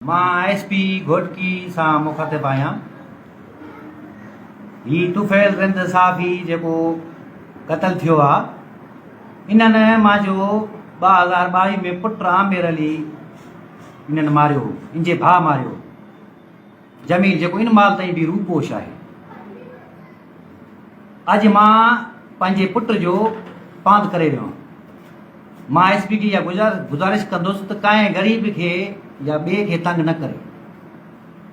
मां एसपी घोटकी सां मुखातिब आहियां। ही तुफ़ैल रिंद साफ़ी जेको क़तल थियो आहे, इन्हनि मुंहिंजो 2022 में पुट आमिर अली इन्हनि मारियो, इनजे भाउ मारियो जमील, जेको इन माल ताईं बि रूपोश आहे। अॼु मां पंहिंजे पुट जो पांध करे वियो। मां एसपी की इहा गुज़ारिश कंदुसि त कंहिं ग़रीब खे या ॿिए खे तंग न करे।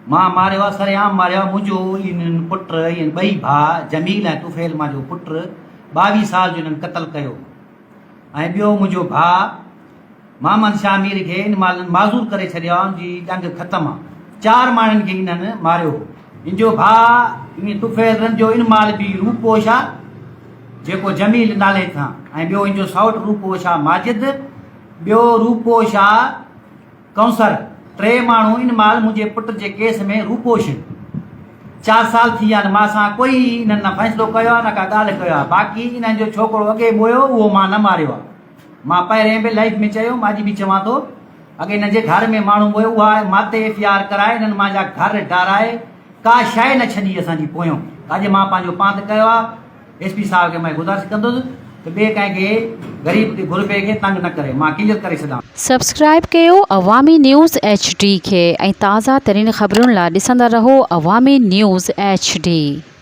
मां मारियो आहे, सरेआम मारियो आहे। मुंहिंजो इन्हनि पुट, इहे ॿई भाउ जमील ऐं तुफ़ैल मुंहिंजो पुट 22 साल जो इन्हनि क़तल कयो। ऐं ॿियो मुंहिंजो भाउ मोहम्मद शाह मीर खे इन माल माज़ूर करे छॾियो आहे, उनजी ॾंग ख़तमु आहे। 4 माण्हुनि खे इन्हनि मारियो। इनजो भाउ इन तुफ़ैल रन जो इन माल बि रूपोश आहे, जेको जमील नाले सां, ऐं ॿियो इनजो सौट रूपोश आहे माजिद, ॿियो रूपोश आहे कौसर। 3 माण्हू इन माल मुंहिंजे पुट जे केस में रूपोश आहिनि। 4 साल थी विया आहिनि। मां सां कोई इन्हनि न फ़ैसिलो कयो आहे, न का ॻाल्हि कयो आहे। बाक़ी इन्हनि जो छोकिरो अॻे मोयो, उहो मां न मारियो आहे। मां पहिरें बि लाइफ में चयो, मां अॼु बि चवां थो, अॻे हिन जे घर में माण्हू मोयो, उहा माते एफआईआर कराए, इन्हनि मुंहिंजा घर ठाराए, का शइ न छॾी असांजी पोयों। अॼु मां पंहिंजो पांध कयो आहे। एसपी साहब खे मां गुज़ारिश कंदुसि त ॿिए कंहिंखे ग़रीब गुरबे खे तंग न करे। मां क्लियर करे छॾां। सब्सक्राइब कयो अवामी न्यूज़ HD खे ऐं ताज़ा तरीन ख़बरुनि लाइ ॾिसंदा रहो अवामी न्यूज़ HD।